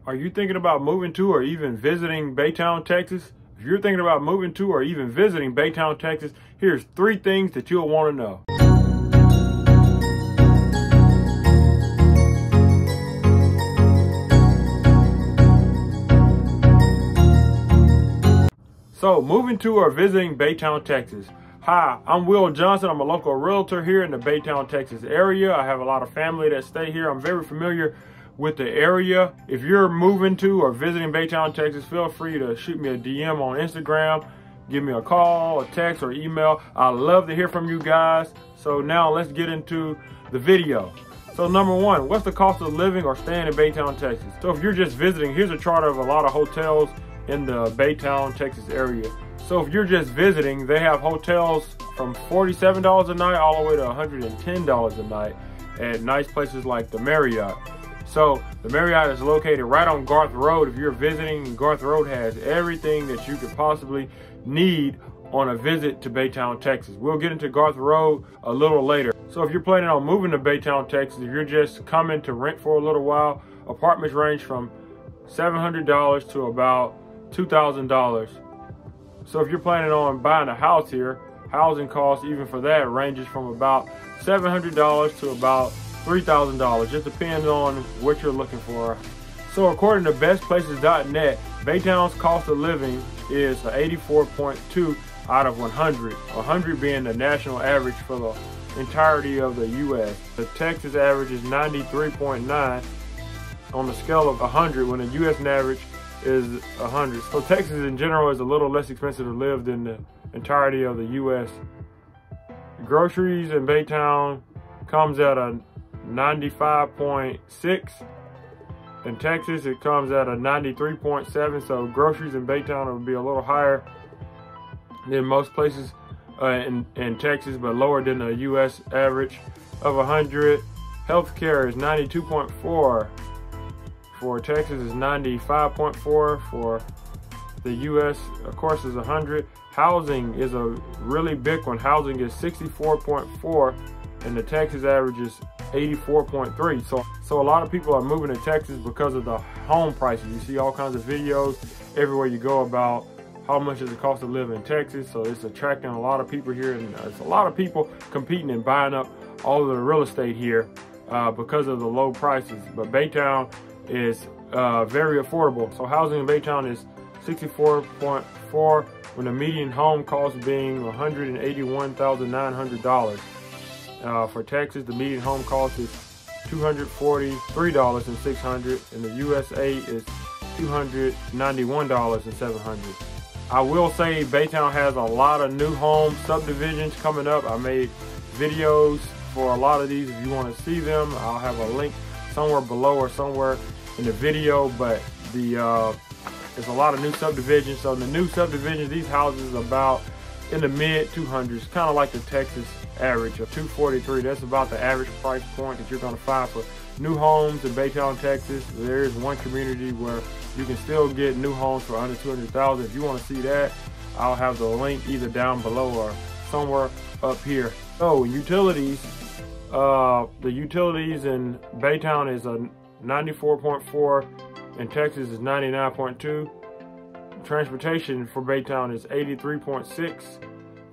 Are you thinking about moving to or even visiting Baytown, Texas? If you're thinking about moving to or even visiting Baytown, Texas, here's 3 things that you'll want to know. So, moving to or visiting Baytown, Texas. Hi, I'm Will Johnson. I'm a local realtor here in the Baytown, Texas area. I have a lot of family that stay here. I'm very familiar with the area. If you're moving to or visiting Baytown, Texas, feel free to shoot me a DM on Instagram, give me a call, a text, or email. I love to hear from you guys. So now let's get into the video. So number 1, what's the cost of living or staying in Baytown, Texas? So if you're just visiting, here's a chart of a lot of hotels in the Baytown, Texas area. So if you're just visiting, they have hotels from $47 a night all the way to $110 a night at nice places like the Marriott. So the Marriott is located right on Garth Road. If you're visiting, Garth Road has everything that you could possibly need on a visit to Baytown, Texas. We'll get into Garth Road a little later. So if you're planning on moving to Baytown, Texas, if you're just coming to rent for a little while, apartments range from $700 to about $2,000. So if you're planning on buying a house here, housing costs even for that ranges from about $700 to about $3,000. Just depends on what you're looking for. So according to bestplaces.net, Baytown's cost of living is 84.2 out of 100. 100 being the national average for the entirety of the U.S. The Texas average is 93.9 on the scale of 100, when the U.S. average is 100. So Texas in general is a little less expensive to live than the entirety of the U.S. Groceries in Baytown comes at a 95.6. In Texas, it comes at a 93.7. So groceries in Baytown would be a little higher than most places in Texas, but lower than the U.S. average of 100. Healthcare is 92.4. For Texas is 95.4. For the U.S., of course, is 100. Housing is a really big one. Housing is 64.4, and the Texas average is 84.3. So a lot of people are moving to Texas because of the home prices. You see all kinds of videos everywhere you go about how much does it cost to live in Texas. So it's attracting a lot of people here, and it's a lot of people competing and buying up all of the real estate here because of the low prices. But Baytown is very affordable. So housing in Baytown is 64.4, when the median home cost being $181,900. For Texas, the median home cost is $243,600, and the USA is $291,700. I will say Baytown has a lot of new home subdivisions coming up. I made videos for a lot of these. If you want to see them, I'll have a link somewhere below or somewhere in the video, but there's a lot of new subdivisions. So the new subdivisions, these houses are about in the mid 200s, kind of like the Texas average of 243. That's about the average price point that you're going to find for new homes in Baytown, Texas. There is one community where you can still get new homes for under $200,000. If you want to see that, I'll have the link either down below or somewhere up here. So utilities, the utilities in Baytown is a 94.4, in Texas is 99.2. Transportation for Baytown is 83.6.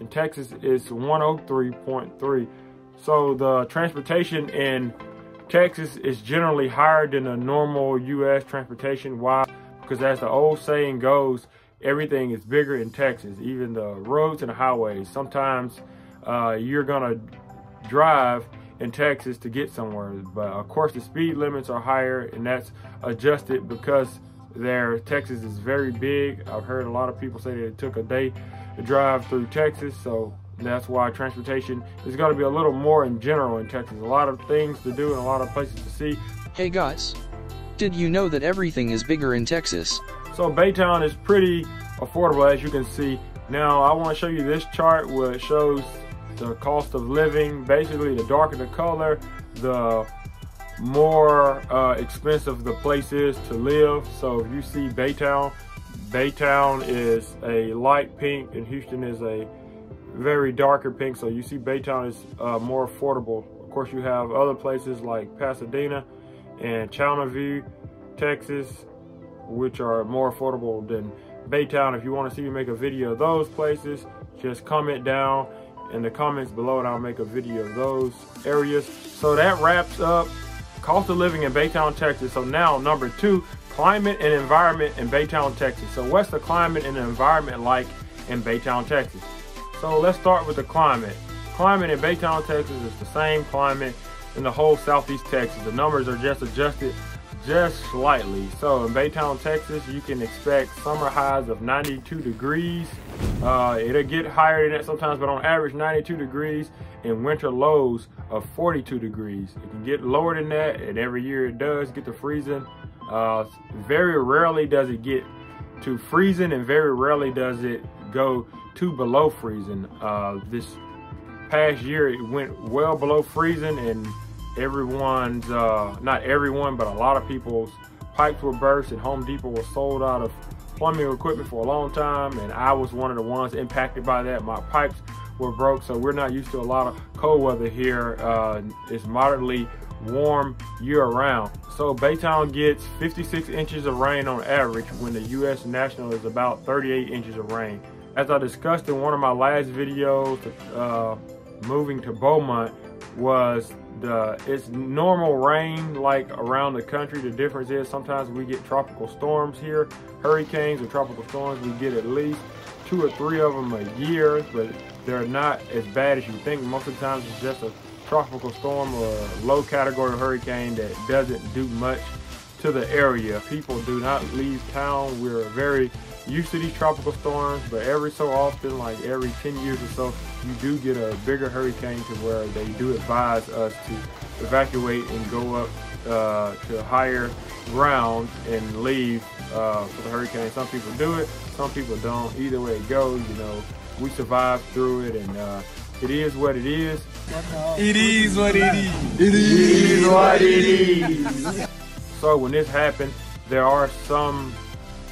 In Texas is 103.3. So the transportation in Texas is generally higher than the normal U.S. transportation. Why? Because as the old saying goes, everything is bigger in Texas, even the roads and the highways. Sometimes you're gonna drive in Texas to get somewhere, but of course the speed limits are higher, and that's adjusted because Texas is very big. I've heard a lot of people say that it took a day to drive through Texas, so that's why transportation is going to be a little more in general in Texas. A lot of things to do and a lot of places to see. Hey guys, did you know that everything is bigger in Texas? So Baytown is pretty affordable, as you can see. Now I want to show you this chart where it shows the cost of living. Basically, the darker the color, the more expensive the place is to live. So if you see Baytown is a light pink and Houston is a very darker pink. So you see Baytown is more affordable. Of course, you have other places like Pasadena and Channelview, Texas, which are more affordable than Baytown. If you want to see me make a video of those places, just comment down in the comments below and I'll make a video of those areas. So that wraps up cost of living in Baytown, Texas. So now number 2, climate and environment in Baytown, Texas. So what's the climate and the environment like in Baytown, Texas? So let's start with the climate. Climate in Baytown, Texas is the same climate in the whole Southeast Texas. The numbers are just adjusted just slightly. So in Baytown, Texas, you can expect summer highs of 92 degrees. It'll get higher than that sometimes, but on average 92 degrees, and winter lows of 42 degrees. It can get lower than that, and every year it does get to freezing. Very rarely does it get to freezing, and very rarely does it go to below freezing. This past year it went well below freezing, and everyone's, not everyone, but a lot of people's pipes were burst, and Home Depot was sold out of plumbing equipment for a long time, and I was one of the ones impacted by that. My pipes were broke, so we're not used to a lot of cold weather here. It's moderately warm year-round. So Baytown gets 56 inches of rain on average, when the U.S. national is about 38 inches of rain. As I discussed in one of my last videos, moving to Beaumont was it's normal rain like around the country. The difference is sometimes we get tropical storms here, hurricanes or tropical storms. We get at least 2 or 3 of them a year, but they're not as bad as you think. Most of the times it's just a tropical storm or a low category hurricane that doesn't do much to the area. People do not leave town. We're very used to these tropical storms, but every so often, like every 10 years or so, you do get a bigger hurricane to where they do advise us to evacuate and go up to higher ground and leave for the hurricane. Some people do it, some people don't. Either way it goes, you know, we survived through it, and it is what it is. It is what it is. It is what it is. So when this happened, there are some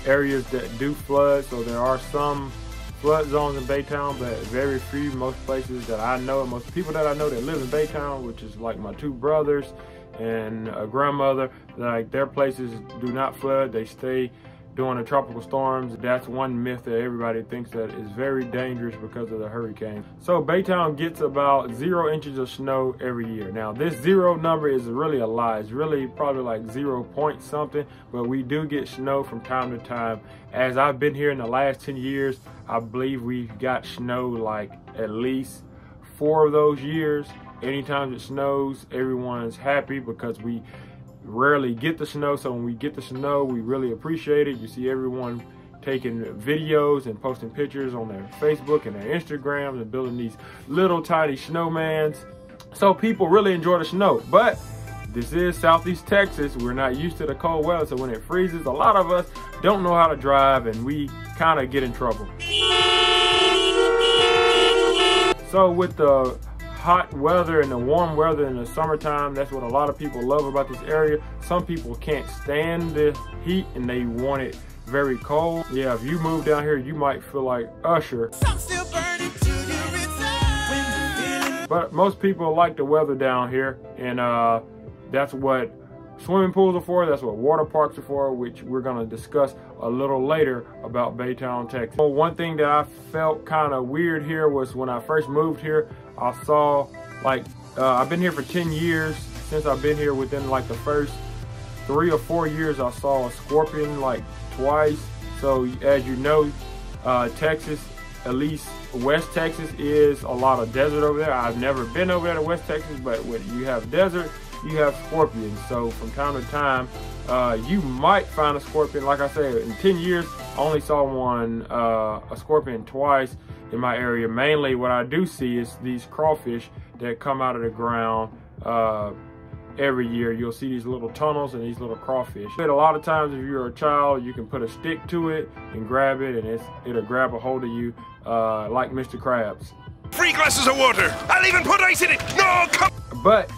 areas that do flood, so there are some flood zones in Baytown, but very few. Most places that I know, most people that I know that live in Baytown, which is like my 2 brothers and a grandmother, like their places do not flood. They stay during the tropical storms. That's one myth that everybody thinks that is very dangerous because of the hurricane. So Baytown gets about 0 inches of snow every year. Now this 0 number is really a lie. It's really probably like 0 point something, but we do get snow from time to time. As I've been here in the last 10 years, I believe we've got snow like at least 4 of those years. Anytime it snows, everyone's happy because we rarely get the snow. So when we get the snow, we really appreciate it. You see everyone taking videos and posting pictures on their Facebook and their Instagrams and building these little tiny snowmans. So people really enjoy the snow. But this is Southeast Texas. We're not used to the cold weather, so when it freezes, a lot of us don't know how to drive and we kind of get in trouble. So with the hot weather and the warm weather in the summertime, that's what a lot of people love about this area. Some people can't stand the heat and they want it very cold. Yeah, if you move down here, you might feel like Usher. But most people like the weather down here, and that's what swimming pools are for, that's what water parks are for, which we're gonna discuss a little later about Baytown, Texas. So one thing that I felt kind of weird here was when I first moved here, I saw like, I've been here for 10 years. Since I've been here, within like the first 3 or 4 years, I saw a scorpion like twice. So as you know, Texas, at least West Texas, is a lot of desert over there. I've never been over there to West Texas, but when you have desert, you have scorpions. So from time to time, you might find a scorpion. Like I said, in 10 years, I only saw one, a scorpion twice in my area. Mainly what I do see is these crawfish that come out of the ground every year. You'll see these little tunnels and these little crawfish. But a lot of times if you're a child, you can put a stick to it and grab it, and it'll grab a hold of you like Mr. Krabs. 3 glasses of water. I'll even put ice in it. No, come. But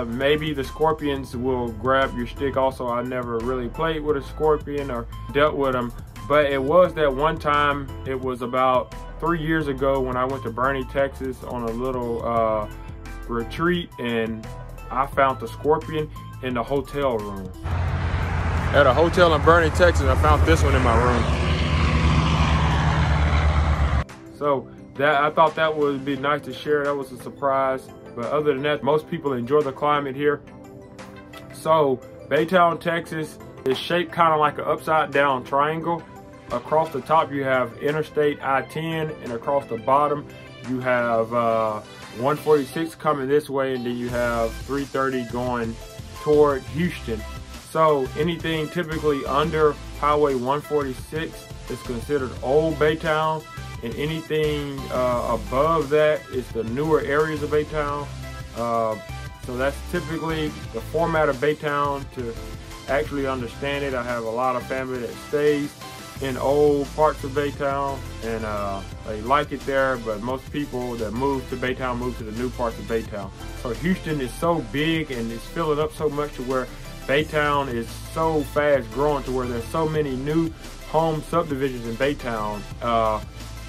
maybe the scorpions will grab your stick also. I never really played with a scorpion or dealt with them, but it was that one time, it was about 3 years ago when I went to Baytown, Texas on a little retreat, and I found the scorpion in the hotel room. at a hotel in Bernie, Texas. I found this one in my room. So I thought that would be nice to share. That was a surprise. But other than that, most people enjoy the climate here. So Baytown, Texas is shaped kind of like an upside down triangle. Across the top you have Interstate I-10, and across the bottom you have 146 coming this way, and then you have 330 going toward Houston. So anything typically under Highway 146 is considered old Baytown, and anything above that is the newer areas of Baytown. So that's typically the format of Baytown. To actually understand it, I have a lot of family that stays in old parts of Baytown, and they like it there, but most people that move to Baytown move to the new parts of Baytown. So Houston is so big and it's filling up so much to where Baytown is so fast growing to where there's so many new home subdivisions in Baytown.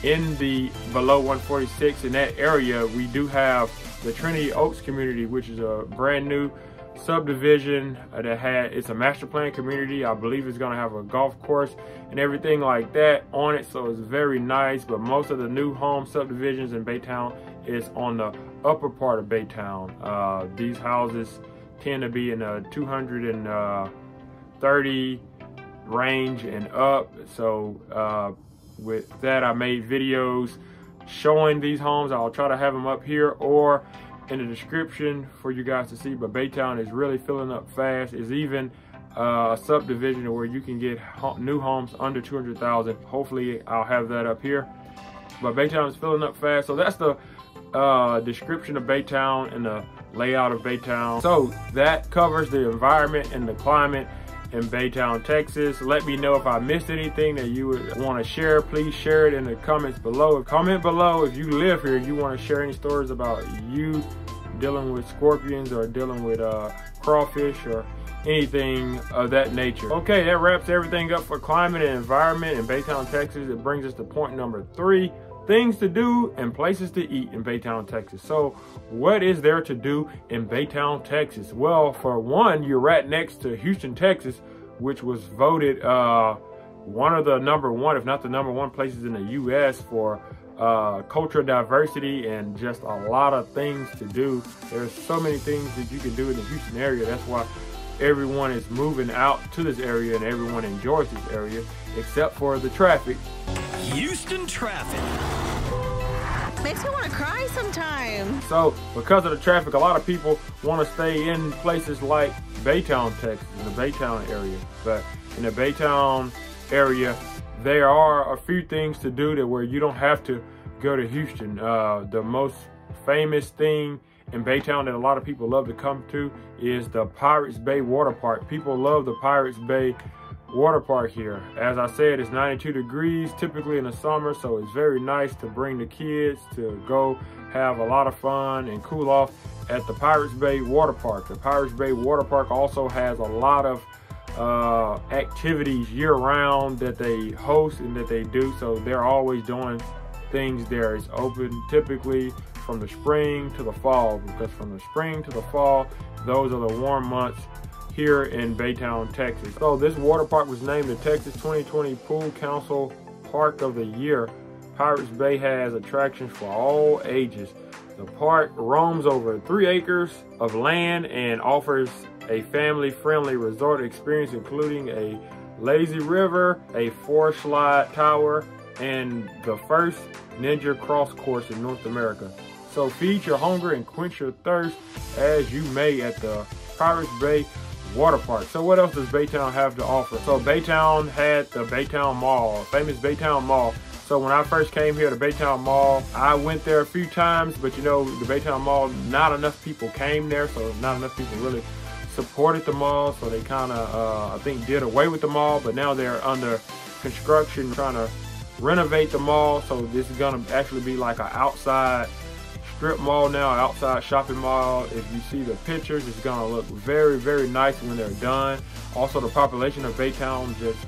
In the below 146 in that area, we do have the Trinity Oaks community, which is a brand new subdivision it's a master plan community. I believe it's gonna have a golf course and everything like that on it, so it's very nice. But most of the new home subdivisions in Baytown is on the upper part of Baytown. These houses tend to be in the 230 range and up. So with that, I made videos showing these homes. I'll try to have them up here or in the description for you guys to see. But Baytown is really filling up fast. It's even a subdivision where you can get new homes under 200,000. Hopefully I'll have that up here. But Baytown is filling up fast. So that's the description of Baytown and the layout of Baytown. So that covers the environment and the climate in Baytown, Texas. Let me know if I missed anything that you would want to share. Please share it in the comments below. Comment below if you live here, you want to share any stories about you dealing with scorpions or dealing with crawfish or anything of that nature. Okay, that wraps everything up for climate and environment in Baytown, Texas. It brings us to point number 3. Things to do and places to eat in Baytown, Texas. So what is there to do in Baytown, Texas? Well, for one, you're right next to Houston, Texas, which was voted one of the #1, if not the #1 places in the US for cultural diversity and just a lot of things to do. There's so many things that you can do in the Houston area. That's why everyone is moving out to this area and everyone enjoys this area, except for the traffic. Houston traffic makes me want to cry sometimes. So because of the traffic, a lot of people want to stay in places like Baytown, Texas, in the Baytown area. But in the Baytown area, there are a few things to do that where you don't have to go to Houston. The most famous thing in Baytown that a lot of people love to come to is the Pirates Bay Water Park. People love the Pirates Bay Water Park here. As I said, it's 92 degrees typically in the summer, so it's very nice to bring the kids to go have a lot of fun and cool off at the Pirates Bay Water Park. The Pirates Bay Water Park also has a lot of activities year-round that they host and that they do, so they're always doing things there. It's open typically from the spring to the fall, because from the spring to the fall, those are the warm months here in Baytown, Texas. So this water park was named the Texas 2020 Pool Council Park of the Year. Pirates Bay has attractions for all ages. The park roams over 3 acres of land and offers a family-friendly resort experience, including a lazy river, a 4-slide tower, and the first ninja cross course in North America. So feed your hunger and quench your thirst as you may at the Pirates Bay Water Park. So what else does Baytown have to offer? So Baytown had the Baytown Mall, famous Baytown Mall. So when I first came here to Baytown Mall, I went there a few times, but you know, the Baytown Mall, not enough people came there, so not enough people really supported the mall, so they kind of, I think, did away with the mall, but now they're under construction trying to renovate the mall. So this is gonna actually be like an outside strip mall now, outside shopping mall. If you see the pictures, it's gonna look very, very nice when they're done. Also, the population of Baytown just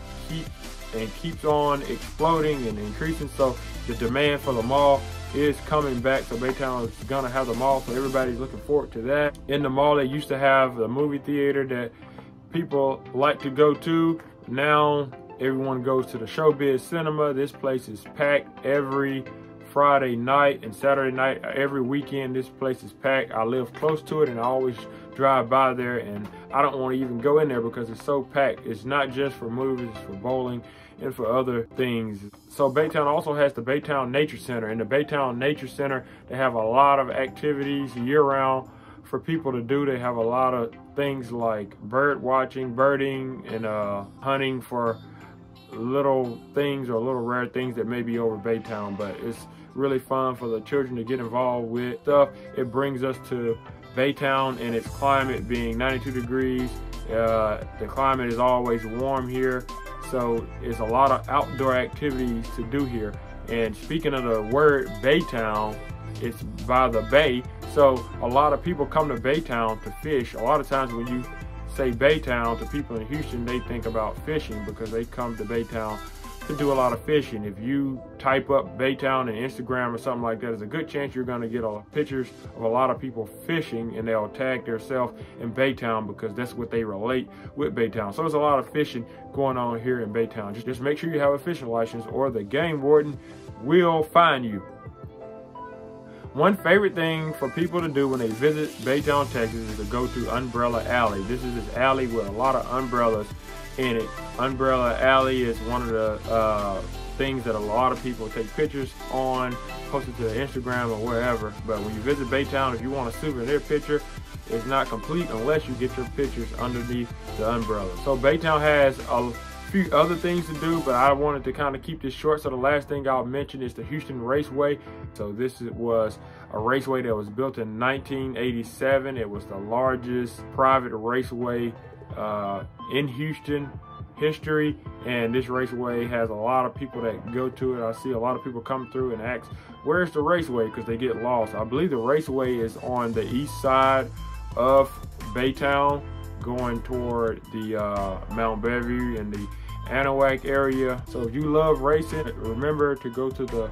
keeps on exploding and increasing, so the demand for the mall is coming back. So Baytown is gonna have the mall, so everybody's looking forward to that. In the mall, they used to have the movie theater that people like to go to. Now everyone goes to the Showbiz Cinema. This place is packed every Friday night and Saturday night. Every weekend this place is packed. I live close to it and I always drive by there, and I don't want to even go in there because it's so packed. It's not just for movies, it's for bowling and for other things. So Baytown also has the Baytown Nature Center. In the Baytown Nature Center, they have a lot of activities year-round for people to do. They have a lot of things like bird watching, birding, and hunting for little things or little rare things that may be over Baytown. But it's really fun for the children to get involved with stuff. It brings us to Baytown and its climate being 92 degrees. The climate is always warm here, so it's a lot of outdoor activities to do here. And speaking of the word Baytown, it's by the bay, so a lot of people come to Baytown to fish. A lot of times when you say Baytown to people in Houston, they think about fishing because they come to Baytown to do a lot of fishing. If you type up Baytown on Instagram or something like that, there's a good chance you're going to get pictures of a lot of people fishing, and they'll tag themselves in Baytown because that's what they relate with Baytown. So there's a lot of fishing going on here in Baytown. Just make sure you have a fishing license or the game warden will fine you. One favorite thing for people to do when they visit Baytown, Texas is to go to Umbrella Alley. This is this alley with a lot of umbrellas in it. Umbrella Alley is one of the things that a lot of people take pictures on, post it to Instagram or wherever. But when you visit Baytown, if you want a souvenir picture, it's not complete unless you get your pictures underneath the umbrella. So Baytown has a few other things to do, but I wanted to kind of keep this short. So the last thing I'll mention is the Houston Raceway. So this was a raceway that was built in 1987. It was the largest private raceway in Houston history, and this raceway has a lot of people that go to it. I see a lot of people come through and ask, where's the raceway, because they get lost. I believe the raceway is on the east side of Baytown, going toward the Mount Bellevue and the Anahuac area. So if you love racing, remember to go to the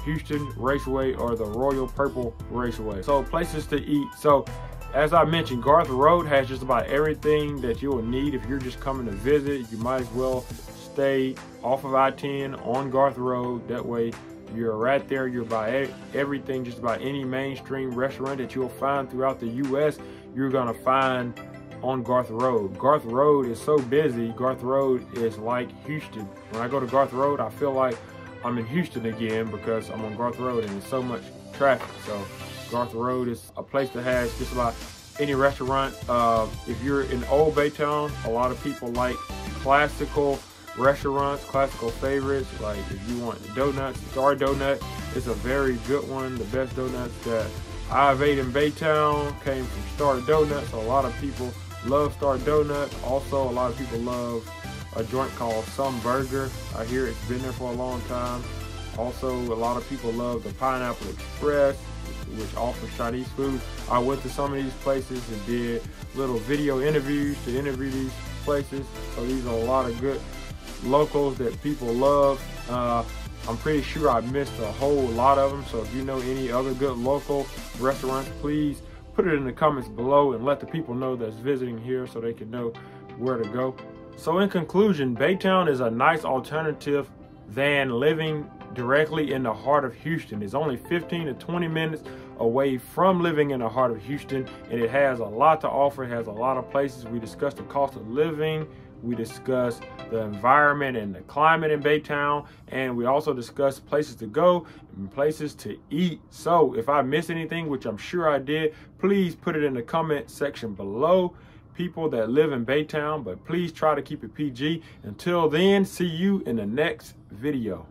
Houston Raceway or the Royal Purple Raceway. So places to eat. So as I mentioned, Garth Road has just about everything that you will need if you're just coming to visit. You might as well stay off of I-10 on Garth Road. That way you're right there. You're by everything, just about any mainstream restaurant that you'll find throughout the U.S. you're gonna find on Garth Road. Garth Road is so busy. Garth Road is like Houston. When I go to Garth Road, I feel like I'm in Houston again because I'm on Garth Road and there's so much traffic. So Garth Road is a place that has just about any restaurant. If you're in Old Baytown, a lot of people like classical restaurants, classical favorites. Like if you want donuts, Star Donut is a very good one. The best donuts that I've ate in Baytown came from Star Donut. So a lot of people love Star Donut. Also, a lot of people love a joint called Some Burger. I hear it's been there for a long time. Also, a lot of people love the Pineapple Express, which offers Chinese food. I went to some of these places and did little video interviews to interview these places. So these are a lot of good locals that people love. I'm pretty sure I missed a whole lot of them. So if you know any other good local restaurants, please put it in the comments below and let the people know that's visiting here so they can know where to go. So in conclusion, Baytown is a nice alternative than living directly in the heart of Houston. It's only 15 to 20 minutes away from living in the heart of Houston, and it has a lot to offer. It has a lot of places. We discussed the cost of living, we discussed the environment and the climate in Baytown, and we also discussed places to go and places to eat. So if I missed anything, which I'm sure I did, please put it in the comment section below. People that live in Baytown, but please try to keep it PG. Until then, see you in the next video.